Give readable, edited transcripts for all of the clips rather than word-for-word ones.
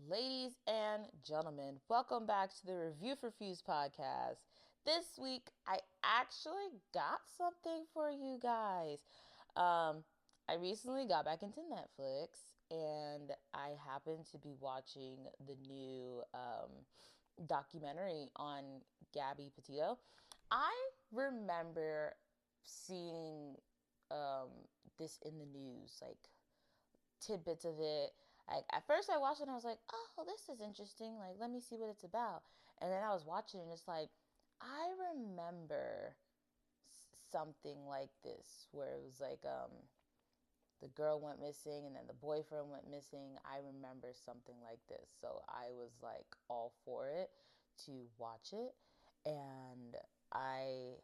Ladies and gentlemen, welcome back to the Review for Fuse podcast. This week, I actually got something for you guys. Um, I recently got back into Netflix and I happened to be watching the new documentary on Gabby Petito. I remember seeing this in the news, like tidbits of it. Like at first I watched it and I was like, oh, this is interesting. Like, let me see what it's about. And then I was watching and it's like, I remember something like this where it was like the girl went missing and then the boyfriend went missing. I remember something like this. So I was like all for it to watch it. And I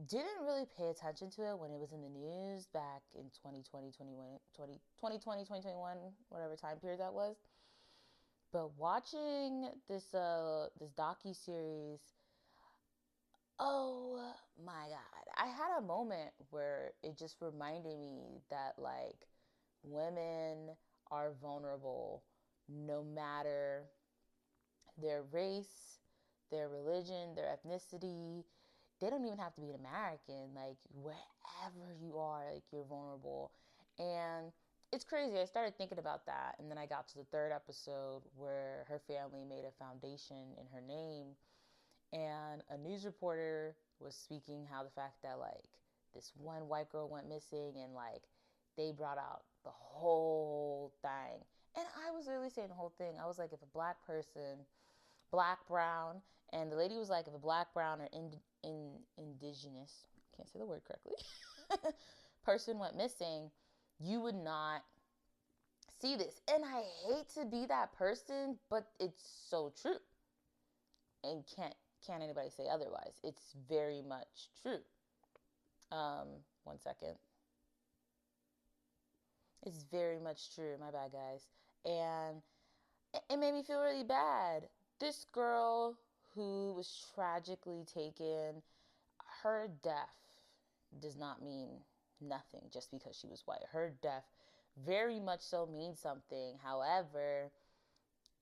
didn't really pay attention to it when it was in the news back in 2020, 2021, whatever time period that was. But watching this docu-series, oh my God. I had a moment where it just reminded me that like women are vulnerable no matter their race, their religion, their ethnicity. They don't even have to be an American. Like wherever you are, like you're vulnerable. And it's crazy. I started thinking about that, and then I got to the third episode where her family made a foundation in her name, and a news reporter was speaking how the fact that like this one white girl went missing, and like they brought out the whole thing. And I was literally saying the whole thing. I was like, if a black person, black, brown, and the lady was like, if a black, brown, or indigenous, can't say the word correctly, person went missing, you would not see this. And I hate to be that person, but it's so true. And can't anybody say otherwise. It's very much true. One second. It's very much true. My bad, guys. And it made me feel really bad. This girl who was tragically taken, her death does not mean nothing just because she was white. Her death very much so means something. However,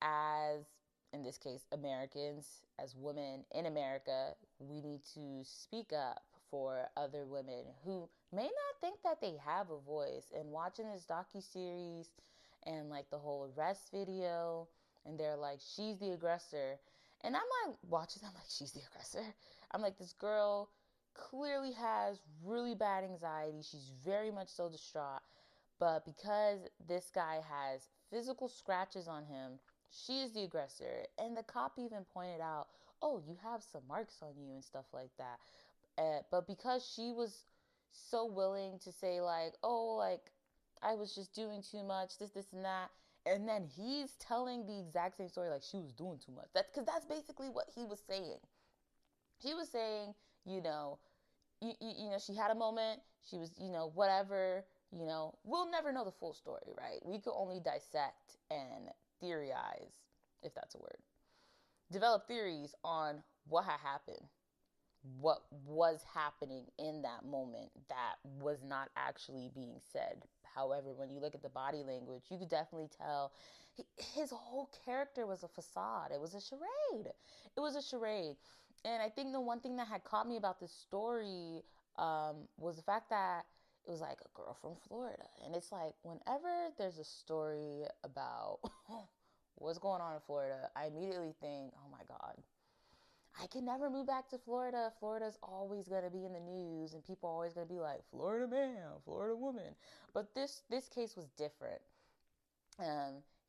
as in this case, Americans, as women in America, we need to speak up for other women who may not think that they have a voice. And watching this docu-series and like the whole arrest video, and they're like, she's the aggressor. And I'm like watching, I'm like, she's the aggressor. I'm like, this girl clearly has really bad anxiety. She's very much so distraught. But because this guy has physical scratches on him, she is the aggressor. And the cop even pointed out, oh, you have some marks on you and stuff like that. But because she was so willing to say, like, oh, like, I was just doing too much, this, and that. And then he's telling the exact same story, like, she was doing too much. Because that's basically what he was saying. He was saying, you know, she had a moment, she was, whatever, we'll never know the full story, right? We could only dissect and theorize, if that's a word, develop theories on what had happened, what was happening in that moment that was not actually being said. However, when you look at the body language, you could definitely tell his whole character was a facade. It was a charade. It was a charade. And I think the one thing that had caught me about this story was the fact that it was like a girl from Florida. And it's like whenever there's a story about what's going on in Florida, I immediately think, oh my God, I can never move back to Florida. Florida's always going to be in the news and people are always going to be like, Florida man, Florida woman. But this case was different.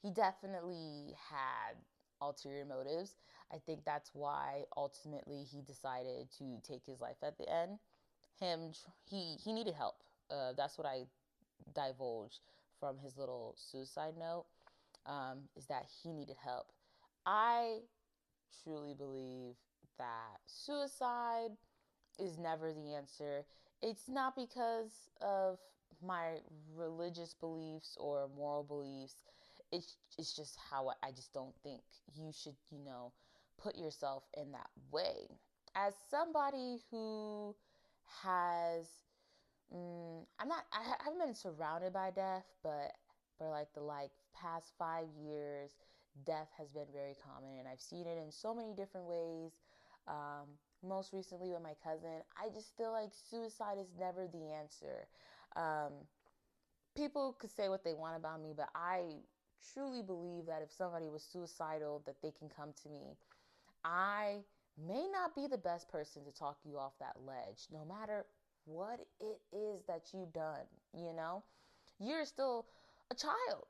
He definitely had ulterior motives. I think that's why ultimately he decided to take his life at the end. He needed help. That's what I divulged from his little suicide note, is that he needed help. I truly believe that suicide is never the answer. It's not because of my religious beliefs or moral beliefs. It's just how I just don't think you should, put yourself in that way. As somebody who has I haven't been surrounded by death, but like the like past 5 years, death has been very common, and I've seen it in so many different ways. Um, Most recently with my cousin, I just feel like suicide is never the answer. Um, People could say what they want about me, but I truly believe that if somebody was suicidal, that they can come to me. I may not be the best person to talk you off that ledge, no matter what it is that you've done, you know? You're still a child.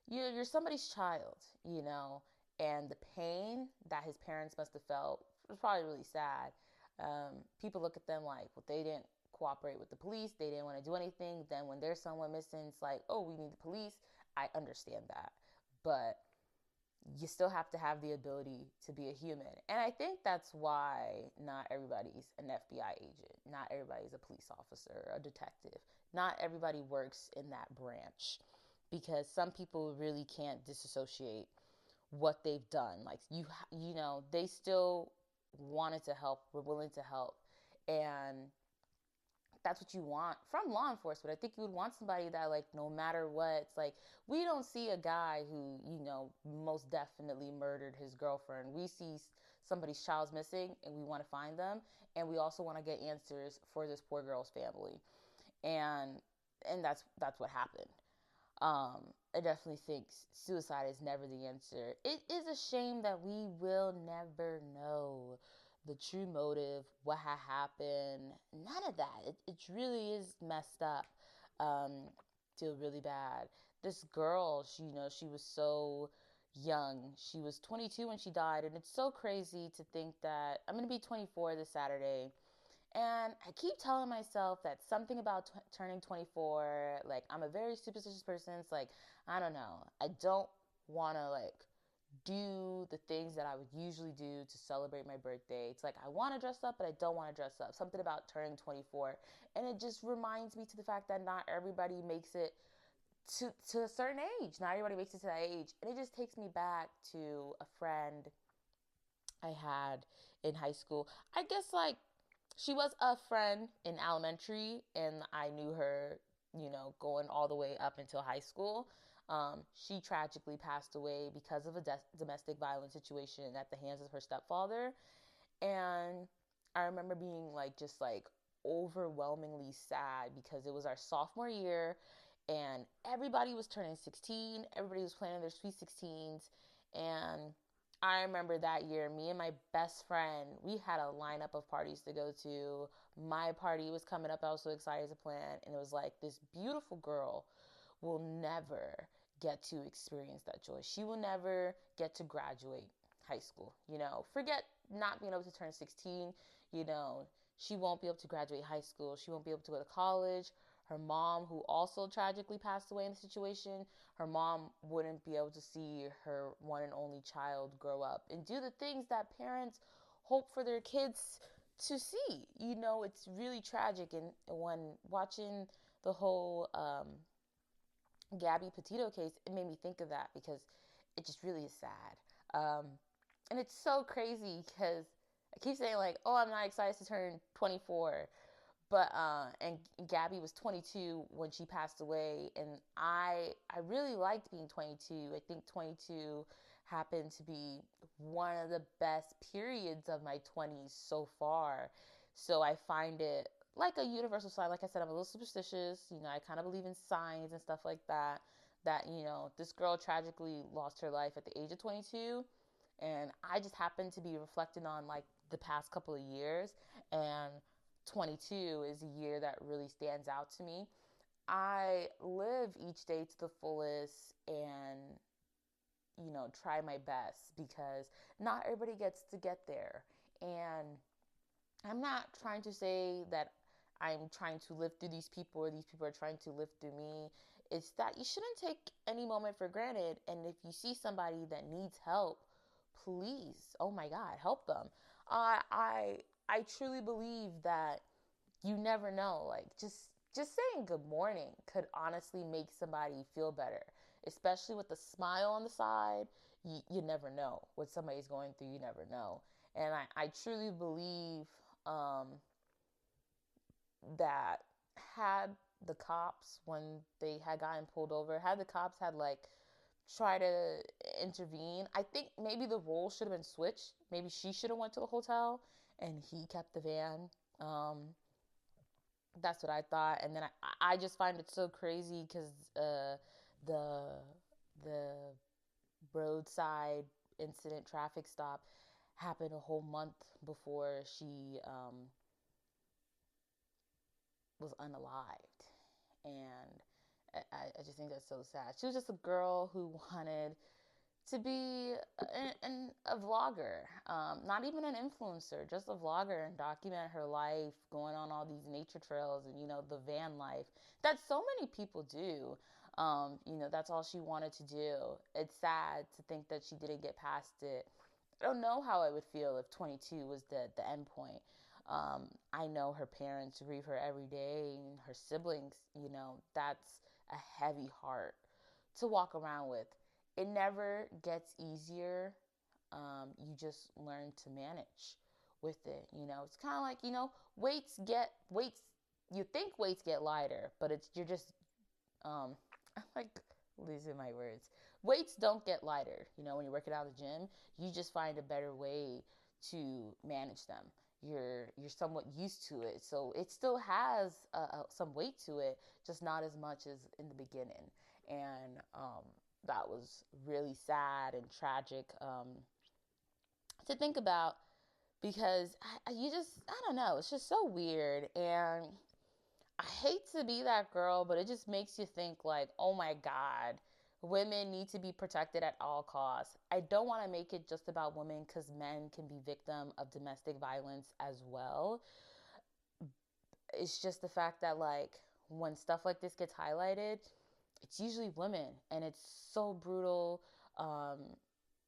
You're somebody's child, you know? And the pain that his parents must have felt was probably really sad. People look at them like, well, they didn't cooperate with the police. They didn't want to do anything. Then when there's someone missing, it's like, oh, we need the police. I understand that. But you still have to have the ability to be a human. And I think that's why not everybody's an FBI agent. Not everybody's a police officer, a detective. Not everybody works in that branch, because some people really can't disassociate what they've done. Like you know, they still wanted to help, were willing to help. And that's what you want from law enforcement. I think you would want somebody that, like, no matter what, it's like, we don't see a guy who, you know, most definitely murdered his girlfriend. We see somebody's child's missing and we want to find them, and we also want to get answers for this poor girl's family. And that's what happened. I definitely think suicide is never the answer. It is a shame that we will never know the true motive, what had happened. None of that. It really is messed up. Feel really bad. This girl, she was so young. She was 22 when she died, and it's so crazy to think that I'm gonna be 24 this Saturday. And I keep telling myself that something about turning 24, like, I'm a very superstitious person. It's like, I don't know. I don't want to, like, do the things that I would usually do to celebrate my birthday. It's like, I want to dress up, but I don't want to dress up. Something about turning 24. And it just reminds me to the fact that not everybody makes it to a certain age. Not everybody makes it to that age. And it just takes me back to a friend I had in high school. I guess, like, she was a friend in elementary, and I knew her, going all the way up until high school. She tragically passed away because of a domestic violence situation at the hands of her stepfather. And I remember being, like, just like overwhelmingly sad because it was our sophomore year and everybody was turning 16. Everybody was planning their sweet 16s. And I remember that year, me and my best friend, we had a lineup of parties to go to. My party was coming up. I was so excited to plan. And it was like, this beautiful girl will never get to experience that joy. She will never get to graduate high school. Forget not being able to turn 16. She won't be able to graduate high school. She won't be able to go to college. Her mom, who also tragically passed away in the situation, her mom wouldn't be able to see her one and only child grow up and do the things that parents hope for their kids to see. It's really tragic. And when watching the whole Gabby Petito case, it made me think of that because it just really is sad. And it's so crazy because I keep saying, like, oh, I'm not excited to turn 24. But and Gabby was 22 when she passed away, and I really liked being 22. I think 22 happened to be one of the best periods of my 20s so far. So I find it like a universal sign. Like I said, I'm a little superstitious. I kind of believe in signs and stuff like that. That, this girl tragically lost her life at the age of 22. And I just happened to be reflecting on, like, the past couple of years. And 22 is a year that really stands out to me. I live each day to the fullest and, try my best because not everybody gets to get there. And I'm not trying to say that I'm trying to live through these people or these people are trying to live through me. It's that you shouldn't take any moment for granted. And if you see somebody that needs help, please, oh my God, help them. I truly believe that you never know. Like, just saying good morning could honestly make somebody feel better, especially with a smile on the side. You never know what somebody's going through. You never know. And I truly believe that had the cops, when they had gotten pulled over, had the cops had, like, try to intervene. I think maybe the role should have been switched. Maybe she should have went to the hotel and he kept the van. Um, that's what I thought. And then I just find it so crazy because the the roadside incident traffic stop happened a whole month before she was unalived. And I just think that's so sad. She was just a girl who wanted to be a vlogger, not even an influencer, just a vlogger, and document her life going on all these nature trails and, the van life that so many people do. That's all she wanted to do. It's sad to think that she didn't get past it. I don't know how I would feel if 22 was the end point. I know her parents grieve her every day, and her siblings, that's a heavy heart to walk around with. It never gets easier. You just learn to manage with it. It's kind of like, weights. You think weights get lighter, but you're just, I'm like losing my words. Weights don't get lighter. When you're working out at the gym, you just find a better way to manage them. You're somewhat used to it, so it still has some weight to it, just not as much as in the beginning. And that was really sad and tragic to think about, because I don't know, it's just so weird. And I hate to be that girl, but it just makes you think like, oh my God, women need to be protected at all costs. I don't want to make it just about women, because men can be victim of domestic violence as well. It's just the fact that, like, when stuff like this gets highlighted, it's usually women, and it's so brutal. Um,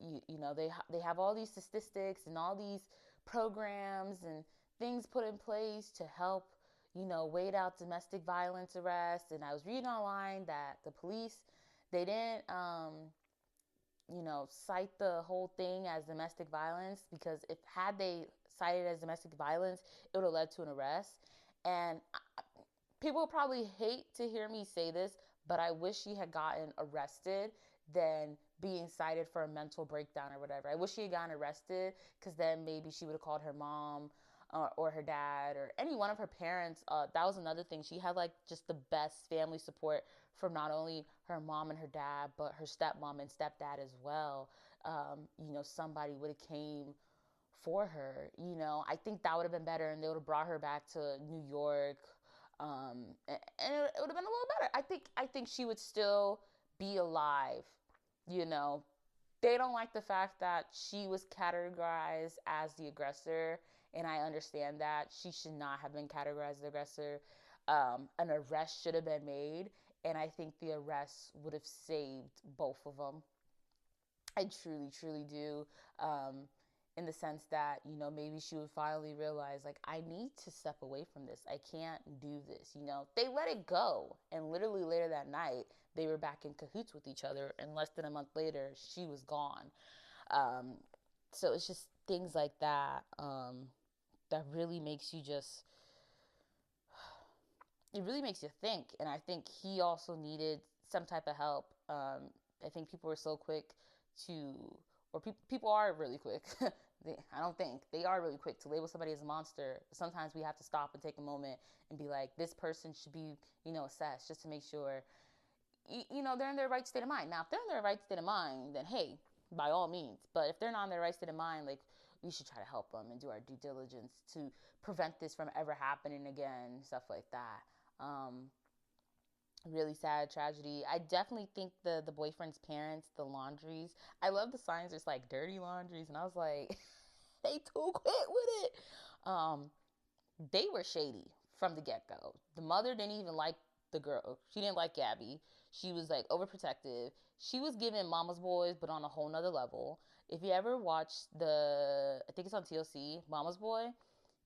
they have all these statistics and all these programs and things put in place to help, wait out domestic violence arrests. And I was reading online that the police, they didn't cite the whole thing as domestic violence, because if had they cited it as domestic violence, it would have led to an arrest. And people probably hate to hear me say this, but I wish she had gotten arrested than being cited for a mental breakdown or whatever. I wish she had gotten arrested, because then maybe she would have called her mom or her dad or any one of her parents. That was another thing. She had like just the best family support from not only her mom and her dad, but her stepmom and stepdad as well. Somebody would have came for her. I think that would have been better, and they would have brought her back to New York. And it would have been a little better. I think she would still be alive. You know, they don't like the fact that she was categorized as the aggressor, and I understand that she should not have been categorized as the aggressor. An arrest should have been made, and I think the arrest would have saved both of them. I truly, truly do. In the sense that, maybe she would finally realize, like, I need to step away from this. I can't do this. They let it go. And literally later that night, they were back in cahoots with each other. And less than a month later, she was gone. Um, so it's just things like that that really makes you just, it really makes you think. And I think he also needed some type of help. I think people were so quick to, or people are really quick. I don't think they are really quick to label somebody as a monster. Sometimes we have to stop and take a moment and be like, this person should be, assessed, just to make sure, they're in their right state of mind. Now, if they're in their right state of mind, then hey, by all means. But if they're not in their right state of mind, like, we should try to help them and do our due diligence to prevent this from ever happening again, stuff like that. Really sad tragedy. I definitely think the boyfriend's parents, the laundries, I love the signs. There's like dirty laundries, and I was like, they too quick with it. Um, they were shady from the get go. The mother didn't even like the girl. She didn't like Gabby. She was like overprotective. She was giving Mama's Boys, but on a whole nother level. If you ever watched I think it's on TLC, Mama's Boy,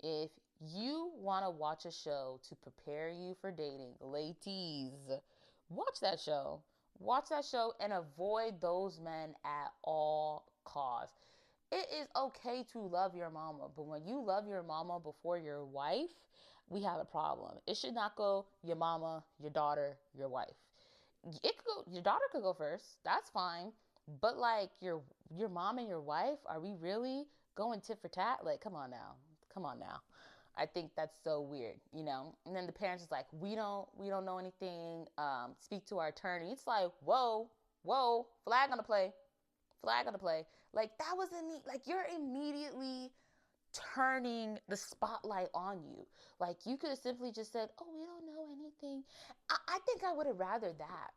if you want to watch a show to prepare you for dating, ladies, watch that show. Watch that show and avoid those men at all costs. It is okay to love your mama, but when you love your mama before your wife, we have a problem. It should not go your mama, your daughter, your wife. your daughter could go first. That's fine. But like your mom and your wife, are we really going tit for tat? Like, come on now. Come on now. I think that's so weird, you know. And then the parents is like, we don't know anything. Speak to our attorney. It's like, whoa, flag on the play, flag on the play. Like that wasn't me. Like you're immediately turning the spotlight on you. Like you could have simply just said, oh, we don't know anything. I think I would have rather that.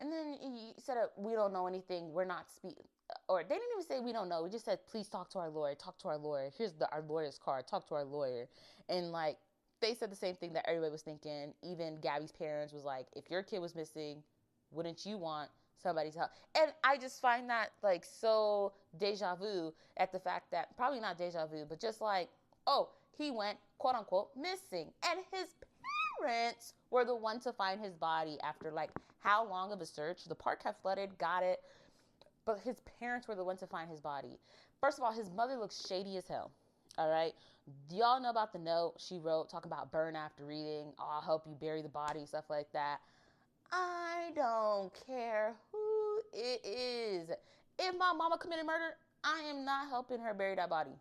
And then you said, we don't know anything. We're not speaking. Or they didn't even say we don't know. We just said, please talk to our lawyer. Talk to our lawyer. Here's our lawyer's card. Talk to our lawyer. And like they said the same thing that everybody was thinking. Even Gabby's parents was like, if your kid was missing, wouldn't you want somebody's help? And I just find that like so deja vu at the fact that, probably not deja vu, but just like, oh, he went quote unquote missing. And his parents were the one to find his body after like how long of a search? The park had flooded, got it. But his parents were the ones to find his body. First of all, his mother looks shady as hell. All right. Do y'all know about the note she wrote talking about burn after reading? Oh, I'll help you bury the body, stuff like that. I don't care who it is. If my mama committed murder, I am not helping her bury that body.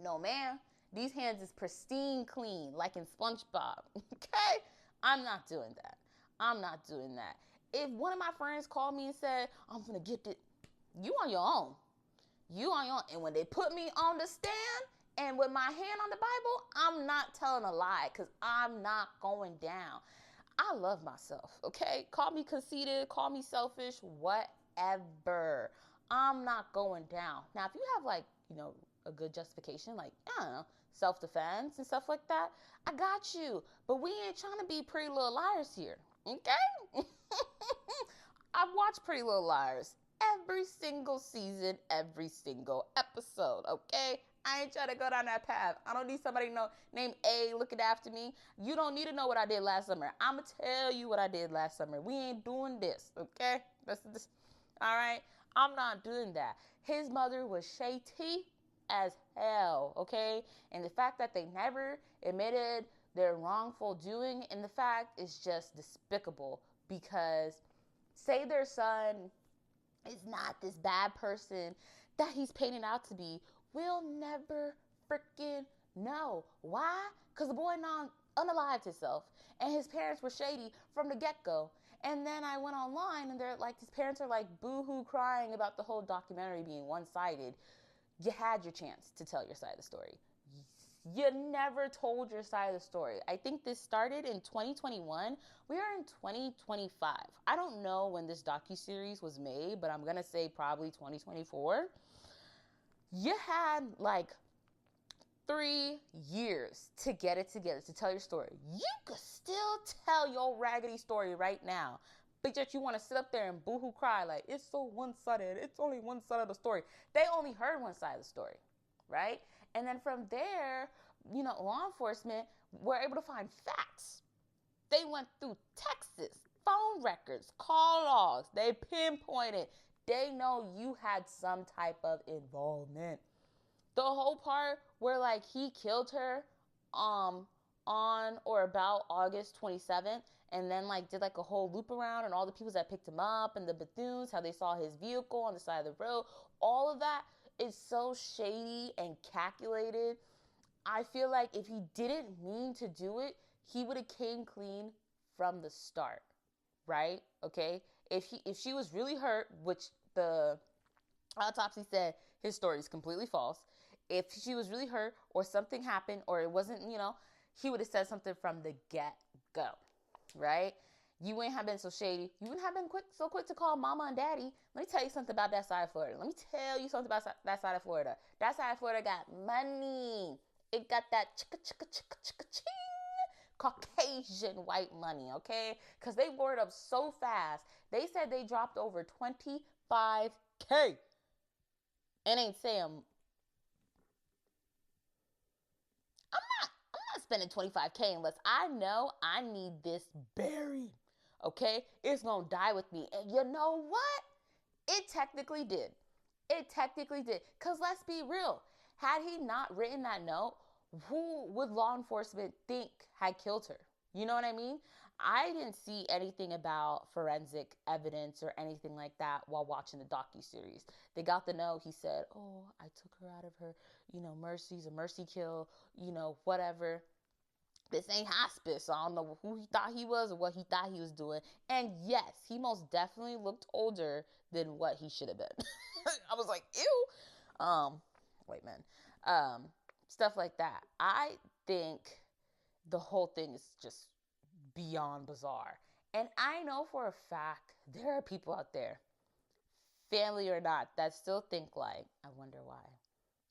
No, man. These hands is pristine clean, like in SpongeBob. Okay? I'm not doing that. I'm not doing that. If one of my friends called me and said, I'm going to get it, you on your own. You on your own. And when they put me on the stand and with my hand on the Bible, I'm not telling a lie because I'm not going down. I love myself, okay? Call me conceited, call me selfish, whatever. I'm not going down. Now, if you have like, a good justification, like, I don't know, self-defense and stuff like that, I got you. But we ain't trying to be Pretty Little Liars here, okay? I've watched Pretty Little Liars every single season, every single episode, okay? I ain't trying to go down that path. I don't need somebody named A looking after me. You don't need to know what I did last summer. I'm going to tell you what I did last summer. We ain't doing this, okay? This. All right? I'm not doing that. His mother was shady as hell, okay? And the fact that they never admitted their wrongful doing, and the fact is just despicable, because say their son is not this bad person that he's painted out to be, we'll never freaking know. Why? Because the boy unalived himself, and his parents were shady from the get-go. And then I went online, and they're like, his parents are like boo-hoo crying about the whole documentary being one-sided. You had your chance to tell your side of the story. You never told your side of the story. I think this started in 2021. We are in 2025. I don't know when this docuseries was made, but I'm going to say probably 2024. You had like 3 years to get it together, to tell your story. You could still tell your raggedy story right now. But yet you want to sit up there and boo-hoo cry like, it's so one-sided. It's only one side of the story. They only heard one side of the story, right? And then from there, law enforcement were able to find facts. They went through texts, phone records, call logs. They pinpointed. They know you had some type of involvement. The whole part where like he killed her on or about August 27th, and then like did like a whole loop around, and all the people that picked him up and the Bethunes, how they saw his vehicle on the side of the road, all of that is so shady and calculated. I feel like if he didn't mean to do it, he would have came clean from the start, right? Okay? If she was really hurt, which the autopsy said his story is completely false. If she was really hurt or something happened or it wasn't, he would have said something from the get-go, right? You wouldn't have been so shady. You wouldn't have been so quick to call mama and daddy. Let me tell you something about that side of Florida. Let me tell you something about that side of Florida. That side of Florida got money. It got that ching, Caucasian white money, okay? Because they word up so fast. They said they dropped over 25K. And ain't saying, I'm not spending 25K unless I know I need this buried. Okay? It's going to die with me. And you know what? It technically did. Because let's be real. Had he not written that note, who would law enforcement think had killed her? You know what I mean? I didn't see anything about forensic evidence or anything like that while watching the docuseries. They got to know, he said, oh, I took her out of her, mercy's a mercy kill, whatever. This ain't hospice. So I don't know who he thought he was or what he thought he was doing. And yes, he most definitely looked older than what he should have been. I was like, ew. Wait, man. Stuff like that. I think the whole thing is just beyond bizarre. And I know for a fact there are people out there, family or not, that still think like, I wonder why.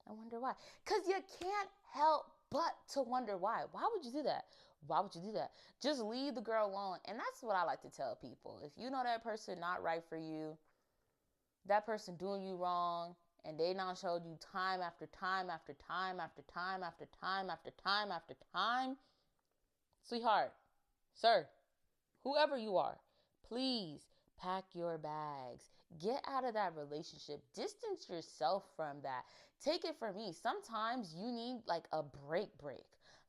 I wonder why. Because you can't help but to wonder why. Why would you do that? Why would you do that? Just leave the girl alone. And that's what I like to tell people. If you know that person not right for you, that person doing you wrong, and they now showed you time after time after time after time after time after time after time, sweetheart, sir, whoever you are, please pack your bags. Get out of that relationship. Distance yourself from that. Take it from me. Sometimes you need like a break.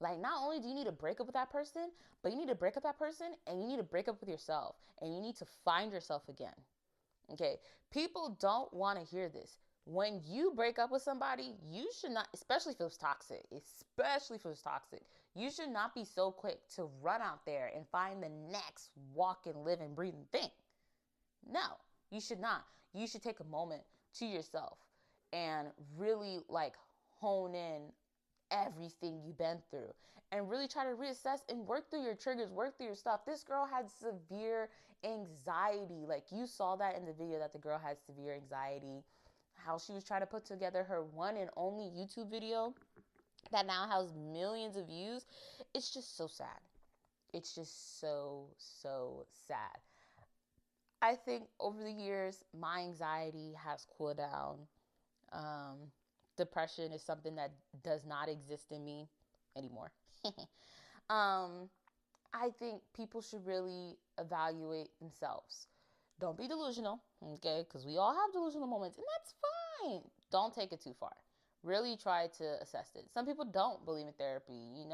Like, not only do you need to break up with that person, but you need to break up that person and you need to break up with yourself. And you need to find yourself again. Okay? People don't want to hear this. When you break up with somebody, you should not, especially if it was toxic, you should not be so quick to run out there and find the next walking, living, breathing thing. No, you should not. You should take a moment to yourself and really like hone in everything you've been through and really try to reassess and work through your triggers, work through your stuff. This girl had severe anxiety. Like, you saw that in the video that the girl had severe anxiety, how she was trying to put together her one and only YouTube video that now has millions of views. It's just so sad. It's just so sad. I think over the years, my anxiety has cooled down. Depression is something that does not exist in me anymore. I think people should really evaluate themselves. Don't be delusional, okay? Because we all have delusional moments, and that's fine. Don't take it too far. Really try to assess it. Some people don't believe in therapy,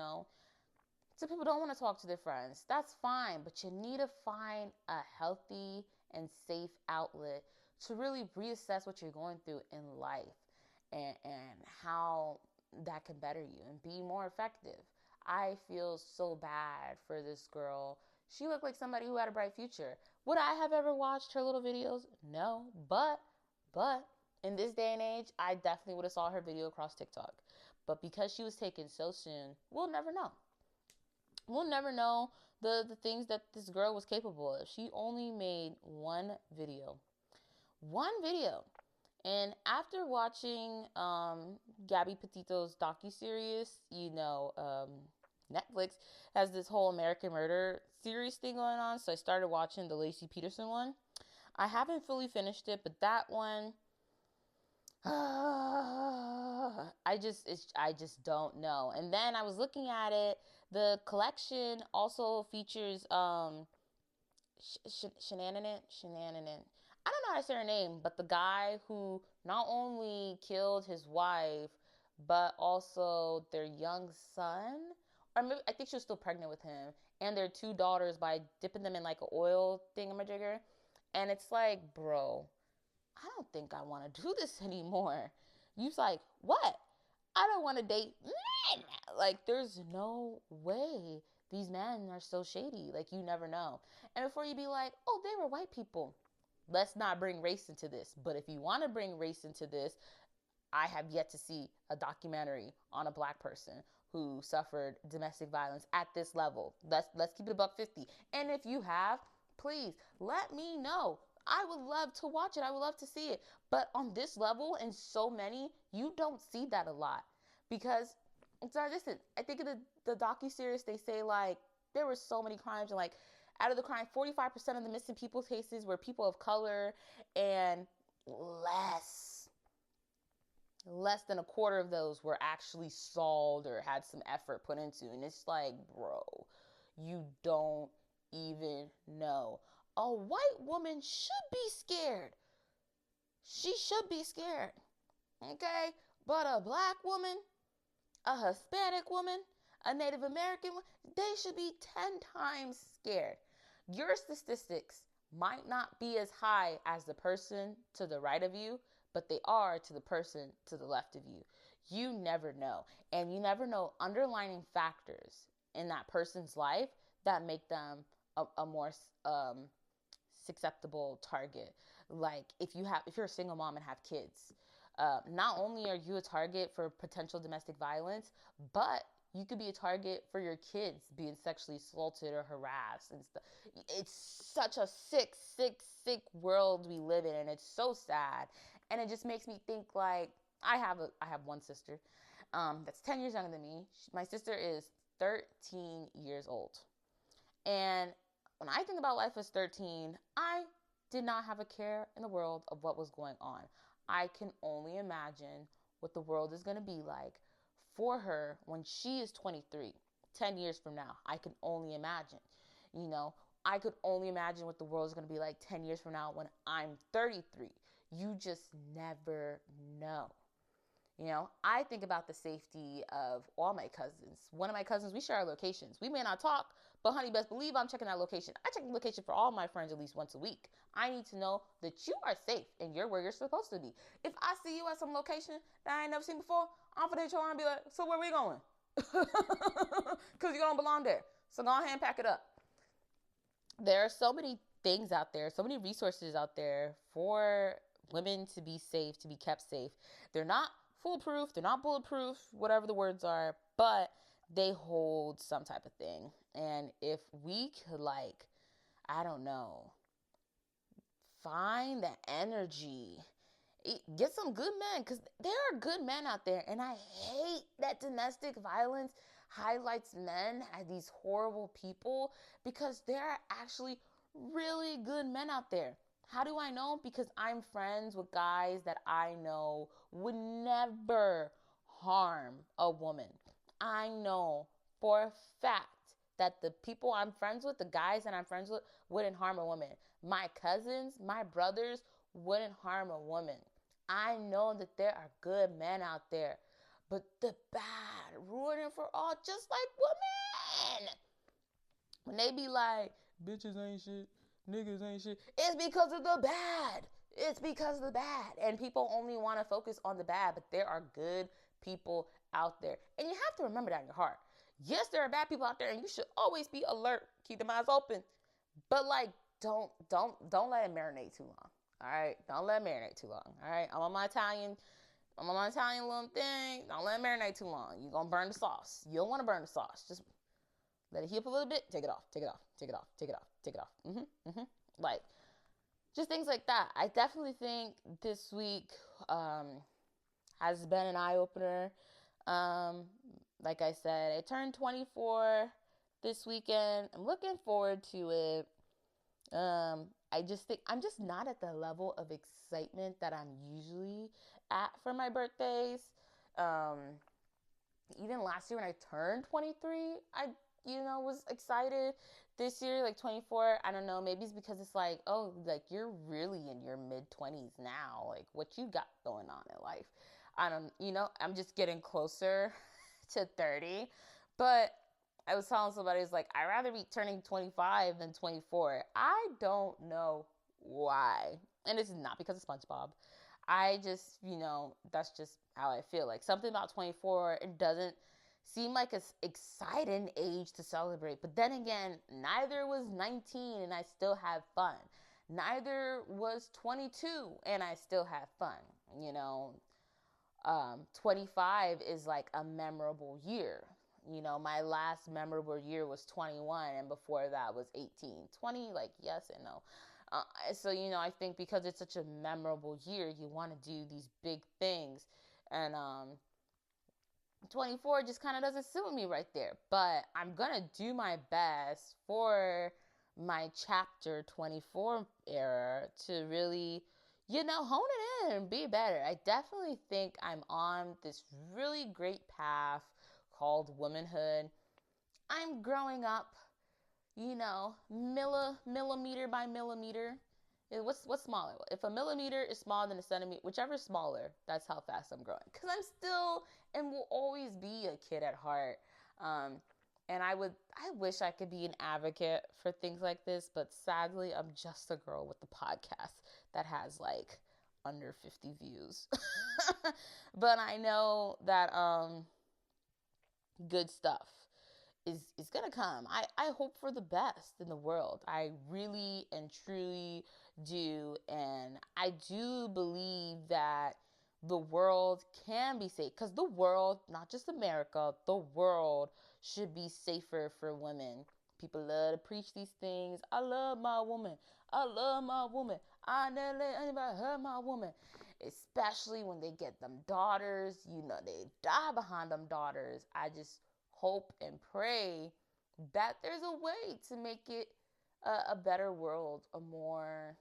Some people don't want to talk to their friends. That's fine, but you need to find a healthy and safe outlet to really reassess what you're going through in life and how that can better you and be more effective. I feel so bad for this girl. She looked like somebody who had a bright future. Would I have ever watched her little videos? No, but in this day and age, I definitely would have saw her video across TikTok. But because she was taken so soon, we'll never know. We'll never know the things that this girl was capable of. She only made one video. And after watching Gabby Petito's docuseries, Netflix has this whole American Murder series thing going on. So I started watching the Lacey Peterson one. I haven't fully finished it, but that one, I just don't know. And then I was looking at it. The collection also features Shenanigan. I don't know how to say her name, but the guy who not only killed his wife, but also their young son, or maybe, I think she was still pregnant with him, and their two daughters by dipping them in like an oil thingamajigger. And it's like, bro, I don't think I want to do this anymore. You's like, what? I don't want to date men. Like, there's no way these men are so shady. Like, you never know. And before you be like, oh, they were white people, let's not bring race into this. But if you want to bring race into this, I have yet to see a documentary on a black person who suffered domestic violence at this level. Let's keep it $1.50. And if you have, please let me know. I would love to watch it. I would love to see it. But on this level and so many, you don't see that a lot. Because, sorry, listen, I think in the docuseries, they say, like, there were so many crimes. And, like, out of the crime, 45% of the missing people cases were people of color. And less than a quarter of those were actually solved or had some effort put into. And it's like, bro, you don't even know. A white woman should be scared. She should be scared. Okay? But a black woman, a Hispanic woman, a Native American, they should be 10 times scared. Your statistics might not be as high as the person to the right of you, but they are to the person to the left of you. You never know. And you never know underlying factors in that person's life that make them a more susceptible target. Like if you're a single mom and have kids, not only are you a target for potential domestic violence, but you could be a target for your kids being sexually assaulted or harassed and stuff. It's such a sick world we live in, and it's so sad. And it just makes me think like I have one sister that's 10 years younger than me. My sister is 13 years old. And when I think about life as 13, I did not have a care in the world of what was going on. I can only imagine what the world is going to be like for her when she is 23, 10 years from now. I can only imagine. You know, I could only imagine what the world is going to be like 10 years from now when I'm 33. You just never know. You know, I think about the safety of all my cousins. One of my cousins, we share our locations. We may not talk, but honey, best believe I'm checking that location. I check the location for all my friends at least once a week. I need to know that you are safe and you're where you're supposed to be. If I see you at some location that I ain't never seen before, I'm finna hit your arm and be like, so where we going? Because you don't belong there. So go ahead and pack it up. There are so many things out there, so many resources out there for women to be safe, to be kept safe. They're not foolproof, they're not bulletproof, whatever the words are, but they hold some type of thing. And if we could, like, I don't know, find the energy, get some good men, because there are good men out there. And I hate that domestic violence highlights men as these horrible people, because there are actually really good men out there. How do I know? Because I'm friends with guys that I know would never harm a woman. I know for a fact that the people I'm friends with, the guys that I'm friends with, wouldn't harm a woman. My cousins, my brothers wouldn't harm a woman. I know that there are good men out there, but the bad ruining for all, just like women. When they be like, bitches ain't shit, niggas ain't shit, it's because of the bad. It's because of the bad. And people only want to focus on the bad, but there are good people out there. And you have to remember that in your heart. Yes, there are bad people out there, and you should always be alert. Keep them eyes open. But like, don't let it marinate too long. All right? Don't let it marinate too long. All right? I'm on my Italian little thing. Don't let it marinate too long. You're going to burn the sauce. You don't want to burn the sauce. Just let it heat up a little bit. Take it off. Take it off. Take it off. Take it off. Take it off. Like, just things like that. I definitely think this week has been an eye-opener. Like I said, I turned 24 this weekend. I'm looking forward to it. I just think I'm just not at the level of excitement that I'm usually at for my birthdays. Even last year when I turned 23, I was excited. This year, like 24, I don't know, maybe it's because it's like, oh, like you're really in your mid-20s now. Like what you got going on in life. I'm just getting closer to 30. But I was telling somebody, it's like, I'd rather be turning 25 than 24. I don't know why. And it's not because of SpongeBob. I just, that's just how I feel. Like something about 24, it doesn't seem like an exciting age to celebrate. But then again, neither was 19 and I still have fun. Neither was 22 and I still have fun. 25 is like a memorable year. My last memorable year was 21 and before that was 18. 20, like yes and no. So, I think because it's such a memorable year, you want to do these big things. And 24 just kind of doesn't sit with me right there. But I'm going to do my best for my chapter 24 era to really, hone it in and be better. I definitely think I'm on this really great path called womanhood. I'm growing up, millimeter by millimeter. What's smaller? If a millimeter is smaller than a centimeter, whichever is smaller, that's how fast I'm growing. Because I'm still and will always be a kid at heart. And I wish I could be an advocate for things like this, but sadly, I'm just a girl with the podcast that has like under 50 views. But I know that good stuff is gonna come. I hope for the best in the world. I really and truly do. And I do believe that the world can be safe, because the world, not just America, the world should be safer for women. People love to preach these things. I love my woman. I love my woman. I never let anybody hurt my woman. Especially when they get them daughters, they die behind them daughters. I just hope and pray that there's a way to make it a better world, a more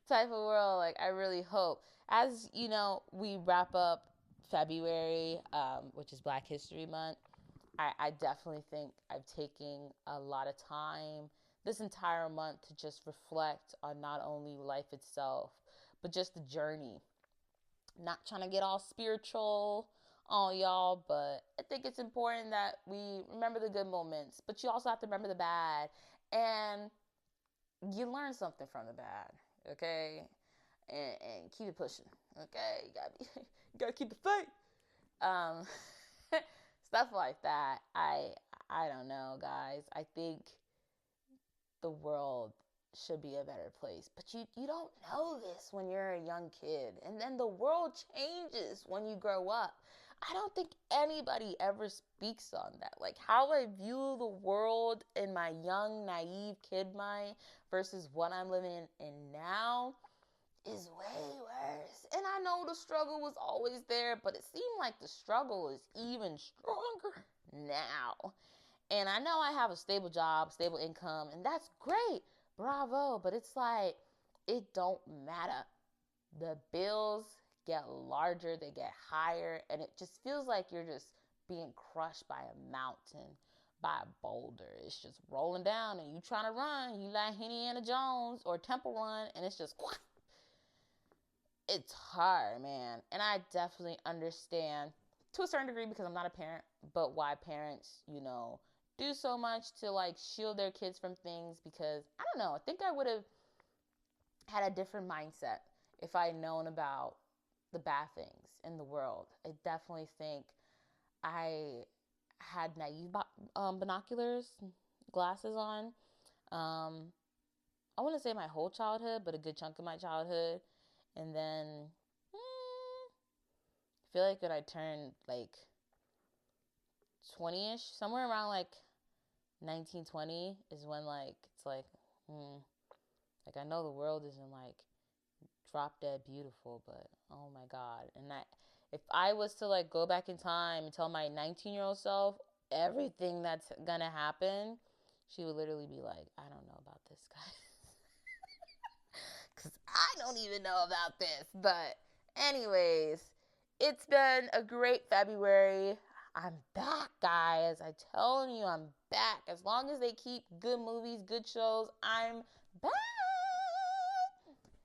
type of world. Like, I really hope. As we wrap up February, which is Black History Month, I definitely think I've taken a lot of time this entire month to just reflect on not only life itself, but just the journey. Not trying to get all spiritual on y'all, but I think it's important that we remember the good moments, but you also have to remember the bad, and you learn something from the bad, okay? And keep it pushing, okay? You gotta keep the faith. Um, Stuff like that. I don't know, guys. I think the world should be a better place. But you don't know this when you're a young kid. And then the world changes when you grow up. I don't think anybody ever speaks on that. Like, how I view the world in my young, naive kid mind versus what I'm living in now is way worse. And I know the struggle was always there, but it seemed like the struggle is even stronger now. And I know I have a stable job, stable income, and that's great. Bravo. But it's like, it don't matter. The bills get larger, they get higher, and it just feels like you're just being crushed by a mountain, by a boulder. It's just rolling down, and you trying to run. You like Indiana Jones or Temple Run, and it's just, it's hard, man. And I definitely understand to a certain degree, because I'm not a parent, but why parents, do so much to like shield their kids from things. Because I don't know, I think I would have had a different mindset if I had known about the bad things in the world. I definitely think I had naive binoculars, glasses on. I wouldn't say my whole childhood, but a good chunk of my childhood. And then I feel like when I turned like 20-ish, somewhere around like 1920 is when like it's like like, I know the world isn't like drop dead beautiful, but oh my god. And if I was to like go back in time and tell my 19-year-old self everything that's gonna happen, she would literally be like, I don't know about this, guys. Because I don't even know about this. But anyways, it's been a great February. I'm back, guys. I'm telling you, I'm back. As long as they keep good movies, good shows, I'm back.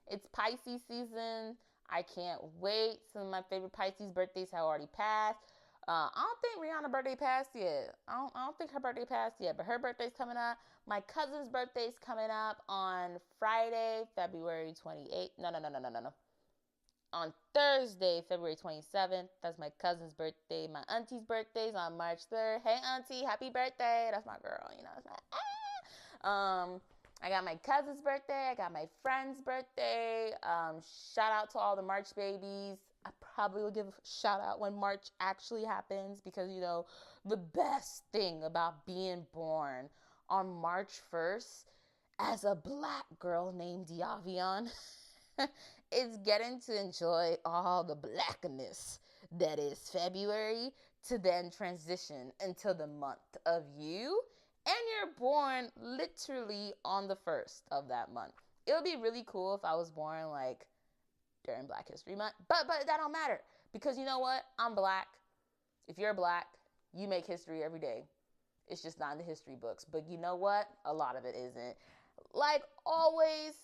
It's Pisces season. I can't wait. Some of my favorite Pisces birthdays have already passed. I don't think Rihanna's birthday passed yet. I don't think her birthday passed yet, but her birthday's coming up. My cousin's birthday's coming up on Friday, February 28th. No. On Thursday, February 27th. That's my cousin's birthday. My auntie's birthday's on March 3rd. Hey, auntie, happy birthday. That's my girl, It's I got my cousin's birthday. I got my friend's birthday. Shout out to all the March babies. I probably will give a shout out when March actually happens, because, the best thing about being born on March 1st as a Black girl named Yavion is getting to enjoy all the Blackness that is February, to then transition into the month of you. And you're born literally on the 1st of that month. It would be really cool if I was born like during Black History Month. But that don't matter, because you know what? I'm Black. If you're Black, you make history every day. It's just not in the history books. But you know what? A lot of it isn't. Like always,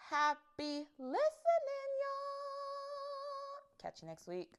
happy listening, y'all. Catch you next week.